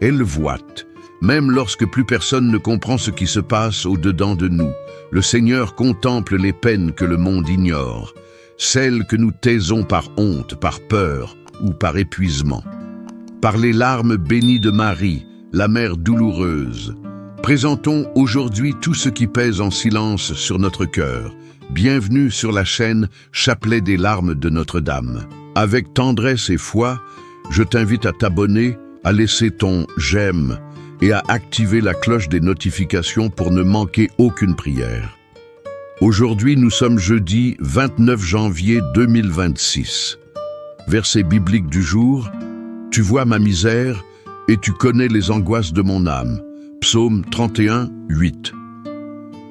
Elle voit, même lorsque plus personne ne comprend ce qui se passe au-dedans de nous. Le Seigneur contemple les peines que le monde ignore, celles que nous taisons par honte, par peur ou par épuisement. Par les larmes bénies de Marie, la mère douloureuse, présentons aujourd'hui tout ce qui pèse en silence sur notre cœur. Bienvenue sur la chaîne Chapelet des larmes de Notre-Dame. Avec tendresse et foi, je t'invite à t'abonner, à laisser ton j'aime et à activer la cloche des notifications pour ne manquer aucune prière. Aujourd'hui, nous sommes jeudi 29 janvier 2026. Verset biblique du jour: Tu vois ma misère et tu connais les angoisses de mon âme. Psaume 31, 8.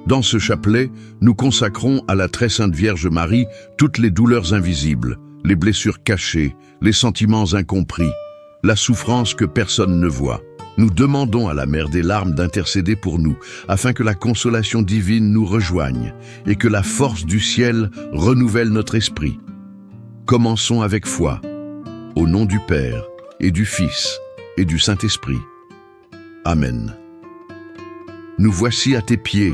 Dans ce chapelet, nous consacrons à la très sainte Vierge Marie toutes les douleurs invisibles, les blessures cachées, les sentiments incompris, la souffrance que personne ne voit. Nous demandons à la Mère des larmes d'intercéder pour nous, afin que la consolation divine nous rejoigne et que la force du ciel renouvelle notre esprit. Commençons avec foi, au nom du Père et du Fils et du Saint-Esprit. Amen. Nous voici à tes pieds,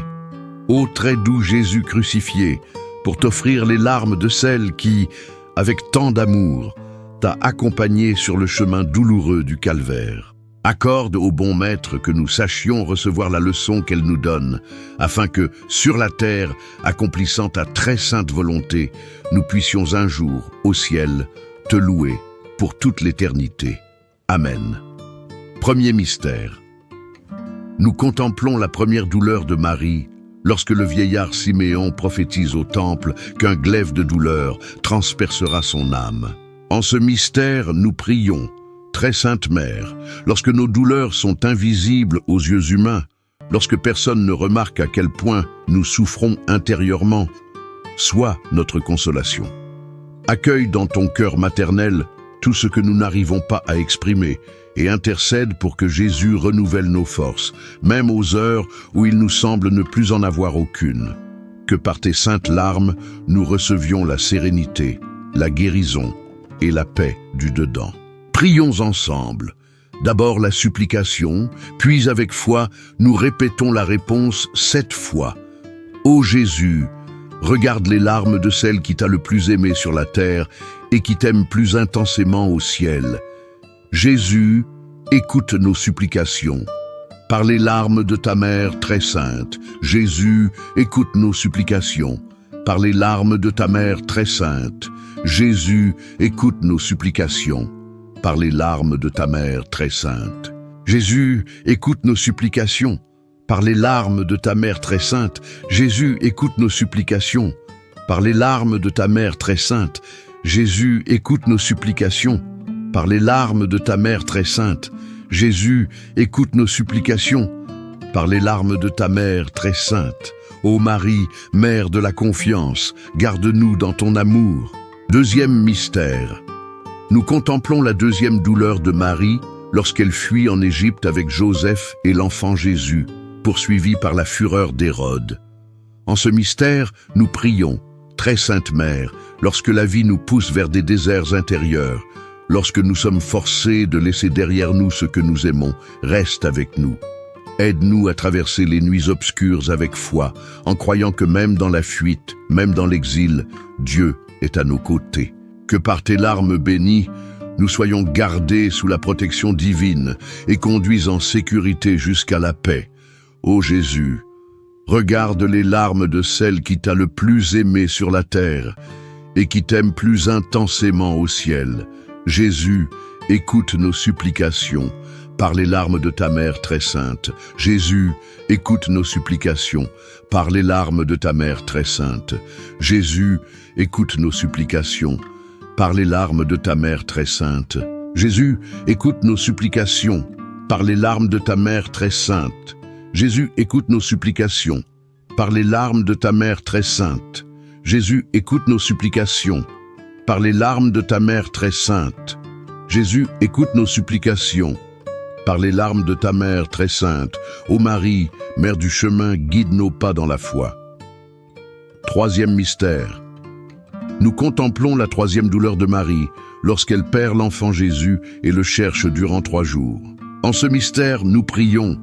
ô très doux Jésus crucifié, pour t'offrir les larmes de celle qui, avec tant d'amour, t'a accompagné sur le chemin douloureux du calvaire. Accorde au bon Maître que nous sachions recevoir la leçon qu'elle nous donne, afin que, sur la terre, accomplissant ta très sainte volonté, nous puissions un jour, au ciel, te louer pour toute l'éternité. Amen. Premier mystère. Nous contemplons la première douleur de Marie, lorsque le vieillard Siméon prophétise au temple qu'un glaive de douleur transpercera son âme. En ce mystère, nous prions, Très Sainte Mère, lorsque nos douleurs sont invisibles aux yeux humains, lorsque personne ne remarque à quel point nous souffrons intérieurement, sois notre consolation. Accueille dans ton cœur maternel tout ce que nous n'arrivons pas à exprimer et intercède pour que Jésus renouvelle nos forces, même aux heures où il nous semble ne plus en avoir aucune. Que par tes saintes larmes, nous recevions la sérénité, la guérison et la paix du dedans. Prions ensemble. D'abord la supplication, puis avec foi, nous répétons la réponse 7 fois. Ô Jésus, regarde les larmes de celle qui t'a le plus aimé sur la terre et qui t'aime plus intensément au ciel. Jésus, écoute nos supplications. Par les larmes de ta mère très sainte, Jésus, écoute nos supplications. Par les larmes de ta mère très sainte, Jésus, écoute nos supplications. Par les larmes de ta mère très sainte, Jésus, écoute nos supplications. Par les larmes de ta mère très sainte, Jésus, écoute nos supplications. Par les larmes de ta mère très sainte, Jésus, écoute nos supplications. Par les larmes de ta mère très sainte, Jésus, écoute nos supplications. Par les larmes de ta mère très sainte, ô Marie, mère de la confiance, garde-nous dans ton amour. Deuxième mystère. Nous contemplons la deuxième douleur de Marie lorsqu'elle fuit en Égypte avec Joseph et l'enfant Jésus, poursuivi par la fureur d'Hérode. En ce mystère, nous prions, Très Sainte Mère, lorsque la vie nous pousse vers des déserts intérieurs, lorsque nous sommes forcés de laisser derrière nous ce que nous aimons, reste avec nous. Aide-nous à traverser les nuits obscures avec foi, en croyant que même dans la fuite, même dans l'exil, Dieu est à nos côtés. Que par tes larmes bénies, nous soyons gardés sous la protection divine et conduits en sécurité jusqu'à la paix. Ô Jésus, regarde les larmes de celle qui t'a le plus aimé sur la terre et qui t'aime plus intensément au ciel. Jésus, écoute nos supplications. Par les larmes de ta mère très sainte, Jésus, écoute nos supplications. Par les larmes de ta mère très sainte, Jésus, écoute nos supplications. Par les larmes de ta mère très sainte, Jésus, écoute nos supplications. Par les larmes de ta mère très sainte, Jésus, écoute nos supplications. Par les larmes de ta mère très sainte, Jésus, écoute nos supplications. Par les larmes de ta mère très sainte, Jésus, écoute nos supplications. Par les larmes de ta mère très sainte, ô Marie, mère du chemin, guide nos pas dans la foi. Troisième mystère. Nous contemplons la troisième douleur de Marie, lorsqu'elle perd l'enfant Jésus et le cherche durant 3 jours. En ce mystère, nous prions.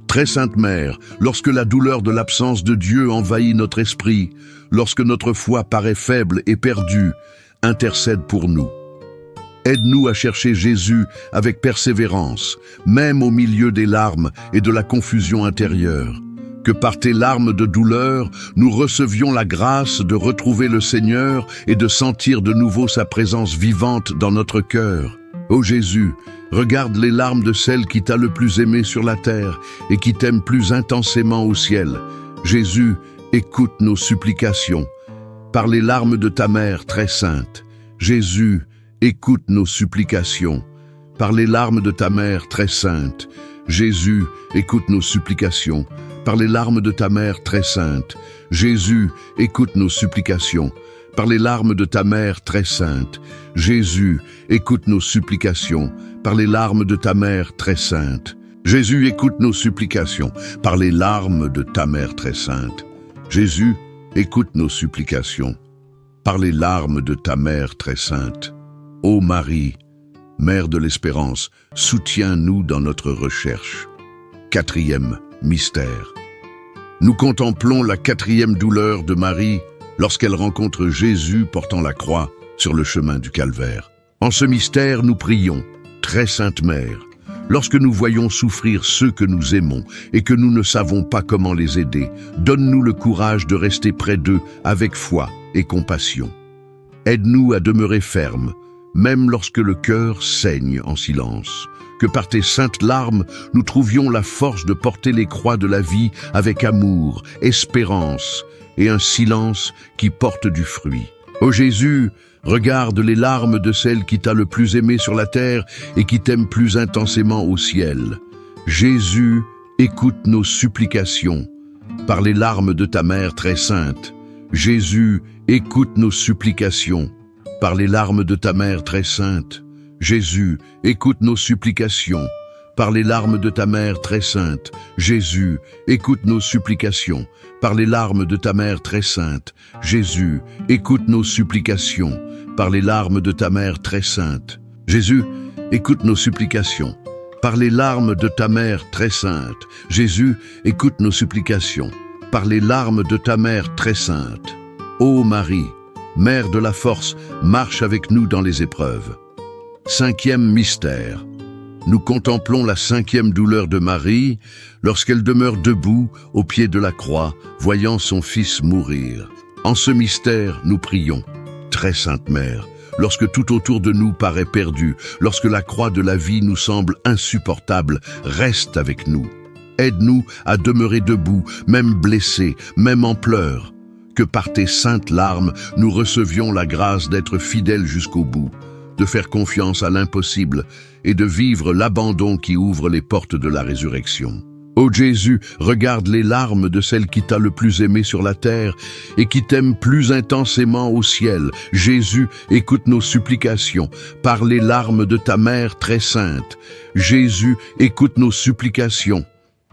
Très Sainte Mère, lorsque la douleur de l'absence de Dieu envahit notre esprit, lorsque notre foi paraît faible et perdue, intercède pour nous. Aide-nous à chercher Jésus avec persévérance, même au milieu des larmes et de la confusion intérieure. Que par tes larmes de douleur, nous recevions la grâce de retrouver le Seigneur et de sentir de nouveau sa présence vivante dans notre cœur. Ô Jésus, regarde les larmes de celle qui t'a le plus aimé sur la terre et qui t'aime plus intensément au ciel. Jésus, écoute nos supplications. Par les larmes de ta mère très sainte, Jésus, écoute nos supplications. Par les larmes de ta mère très sainte, Jésus, écoute nos supplications. Par les larmes de ta mère très sainte, Jésus, écoute nos supplications. Par les larmes de ta mère très sainte, Jésus, écoute nos supplications. Par les larmes de ta mère très sainte, Jésus, écoute nos supplications. Par les larmes de ta mère très sainte, Jésus, écoute nos supplications. Par les larmes de ta mère très sainte, ô Marie, Mère de l'Espérance, soutiens-nous dans notre recherche. Quatrième mystère. Nous contemplons la quatrième douleur de Marie lorsqu'elle rencontre Jésus portant la croix sur le chemin du calvaire. En ce mystère, nous prions, très Sainte Mère, lorsque nous voyons souffrir ceux que nous aimons et que nous ne savons pas comment les aider, donne-nous le courage de rester près d'eux avec foi et compassion. Aide-nous à demeurer fermes, même lorsque le cœur saigne en silence. Que par tes saintes larmes, nous trouvions la force de porter les croix de la vie avec amour, espérance et un silence qui porte du fruit. Ô Jésus, regarde les larmes de celle qui t'a le plus aimé sur la terre et qui t'aime plus intensément au ciel. Jésus, écoute nos supplications. Par les larmes de ta mère très sainte, Jésus, écoute nos supplications. Par les larmes de ta mère très sainte, Jésus, écoute nos supplications. Par les larmes de ta mère très sainte, Jésus, écoute nos supplications. Par les larmes de ta mère très sainte, Jésus, écoute nos supplications. Par les larmes de ta mère très sainte, Jésus, écoute nos supplications. Par les larmes de ta mère très sainte, Jésus, écoute nos supplications. Par les larmes de ta mère très sainte, ô Marie, Mère de la force, marche avec nous dans les épreuves. Cinquième mystère. Nous contemplons la cinquième douleur de Marie lorsqu'elle demeure debout au pied de la croix, voyant son Fils mourir. En ce mystère, nous prions, très Sainte Mère, lorsque tout autour de nous paraît perdu, lorsque la croix de la vie nous semble insupportable, reste avec nous. Aide-nous à demeurer debout, même blessés, même en pleurs. Que par tes saintes larmes, nous recevions la grâce d'être fidèles jusqu'au bout, de faire confiance à l'impossible et de vivre l'abandon qui ouvre les portes de la résurrection. Ô Jésus, regarde les larmes de celle qui t'a le plus aimé sur la terre et qui t'aime plus intensément au ciel. Jésus, écoute nos supplications par les larmes de ta mère très sainte. Jésus, écoute nos supplications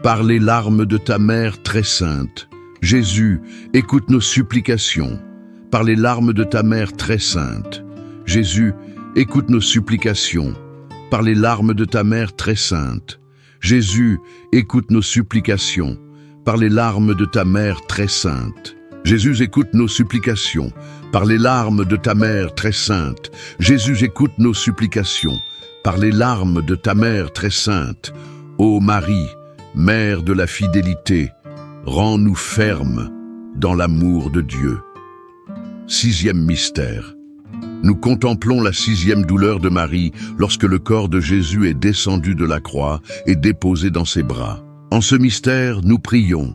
par les larmes de ta mère très sainte. Jésus, écoute nos supplications par les larmes de ta mère très sainte. Jésus, écoute nos supplications par les larmes de ta mère très sainte. Jésus, écoute nos supplications par les larmes de ta mère très sainte. Jésus, écoute nos supplications par les larmes de ta mère très sainte. Jésus, écoute nos supplications par les larmes de ta mère très sainte. Ô Marie, Mère de la fidélité, rends-nous fermes dans l'amour de Dieu. Sixième mystère. Nous contemplons la sixième douleur de Marie lorsque le corps de Jésus est descendu de la croix et déposé dans ses bras. En ce mystère, nous prions,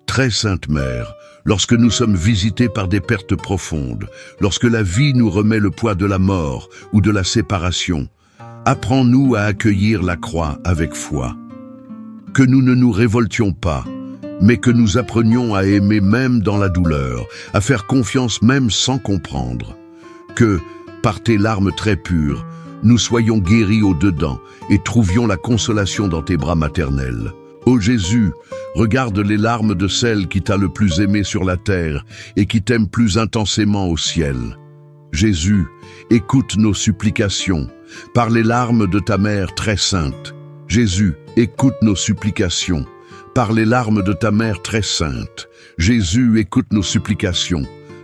très Sainte Mère, lorsque nous sommes visités par des pertes profondes, lorsque la vie nous remet le poids de la mort ou de la séparation, apprends-nous à accueillir la croix avec foi. Que nous ne nous révoltions pas, mais que nous apprenions à aimer même dans la douleur, à faire confiance même sans comprendre. Que, par tes larmes très pures, nous soyons guéris au-dedans et trouvions la consolation dans tes bras maternels. Ô Jésus, regarde les larmes de celle qui t'a le plus aimé sur la terre et qui t'aime plus intensément au ciel. Jésus, écoute nos supplications par les larmes de ta mère très sainte. Jésus, écoute nos supplications. Par les larmes de ta mère très sainte. Jésus, écoute nos supplications.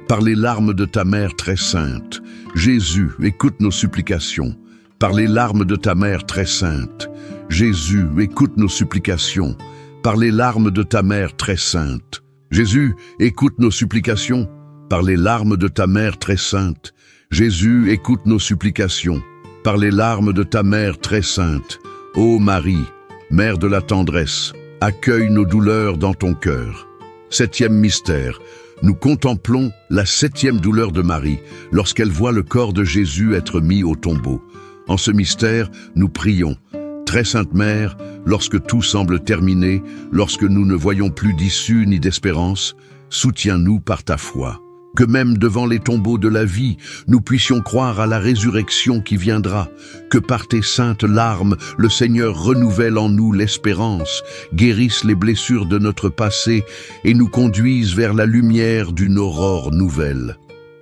Par les larmes de ta mère très sainte. Jésus, écoute nos supplications. Par les larmes de ta mère très sainte. Jésus, écoute nos supplications. Par les larmes de ta mère très sainte. Jésus, écoute nos supplications. Par les larmes de ta mère très sainte. Jésus, écoute nos supplications. Par les larmes de ta mère très sainte. Ô Marie, Mère de la tendresse, accueille nos douleurs dans ton cœur. 7e mystère. Nous contemplons la 7e douleur de Marie lorsqu'elle voit le corps de Jésus être mis au tombeau. En ce mystère, nous prions. Très Sainte Mère, lorsque tout semble terminé, lorsque nous ne voyons plus d'issue ni d'espérance, soutiens-nous par ta foi. Que même devant les tombeaux de la vie, nous puissions croire à la résurrection qui viendra, que par tes saintes larmes, le Seigneur renouvelle en nous l'espérance, guérisse les blessures de notre passé et nous conduise vers la lumière d'une aurore nouvelle.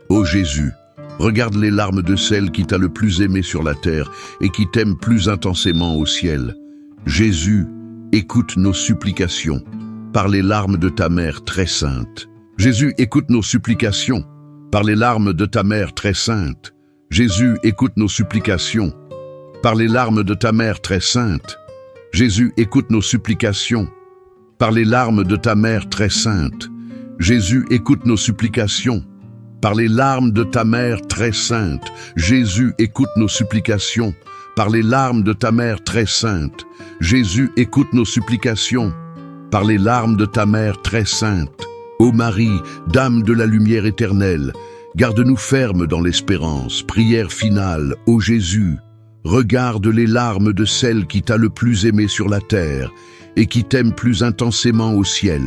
Ô Jésus, regarde les larmes de celle qui t'a le plus aimé sur la terre et qui t'aime plus intensément au ciel. Jésus, écoute nos supplications par les larmes de ta mère très sainte. Jésus, écoute nos supplications par les larmes de ta mère très sainte. Jésus, écoute nos supplications par les larmes de ta mère très sainte. Jésus, écoute nos supplications par les larmes de ta mère très sainte. Jésus, écoute nos supplications par les larmes de ta mère très sainte. Jésus, écoute nos supplications par les larmes de ta mère très sainte. Jésus, écoute nos supplications par les larmes de ta mère très sainte. Ô Marie, Dame de la lumière éternelle, garde-nous fermes dans l'espérance. Prière finale. Ô Jésus, regarde les larmes de celle qui t'a le plus aimé sur la terre et qui t'aime plus intensément au ciel.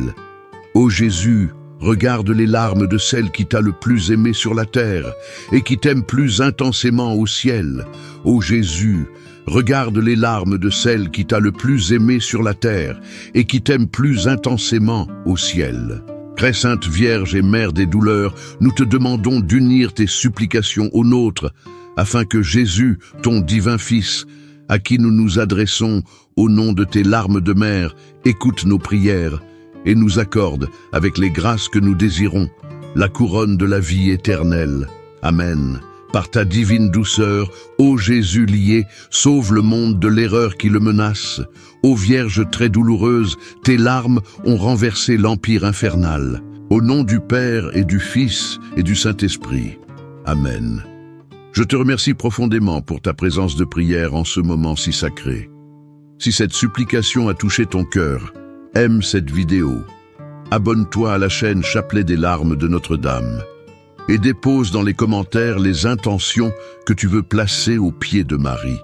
Ô Jésus, regarde les larmes de celle qui t'a le plus aimé sur la terre et qui t'aime plus intensément au ciel. Ô Jésus, regarde les larmes de celle qui t'a le plus aimé sur la terre et qui t'aime plus intensément au ciel. Très Sainte Vierge et Mère des douleurs, nous te demandons d'unir tes supplications aux nôtres, afin que Jésus, ton divin Fils, à qui nous nous adressons au nom de tes larmes de mère, écoute nos prières et nous accorde, avec les grâces que nous désirons, la couronne de la vie éternelle. Amen. Par ta divine douceur, ô Jésus lié, sauve le monde de l'erreur qui le menace. Ô Vierge très douloureuse, tes larmes ont renversé l'empire infernal. Au nom du Père et du Fils et du Saint-Esprit. Amen. Je te remercie profondément pour ta présence de prière en ce moment si sacré. Si cette supplication a touché ton cœur, aime cette vidéo. Abonne-toi à la chaîne Chapelet des larmes de Notre-Dame. Et dépose dans les commentaires les intentions que tu veux placer aux pieds de Marie.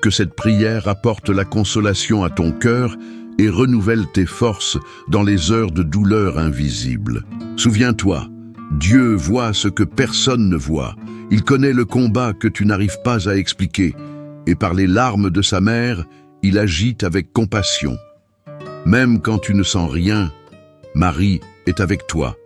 Que cette prière apporte la consolation à ton cœur et renouvelle tes forces dans les heures de douleur invisible. Souviens-toi, Dieu voit ce que personne ne voit. Il connaît le combat que tu n'arrives pas à expliquer, et par les larmes de sa mère, il agit avec compassion. Même quand tu ne sens rien, Marie est avec toi.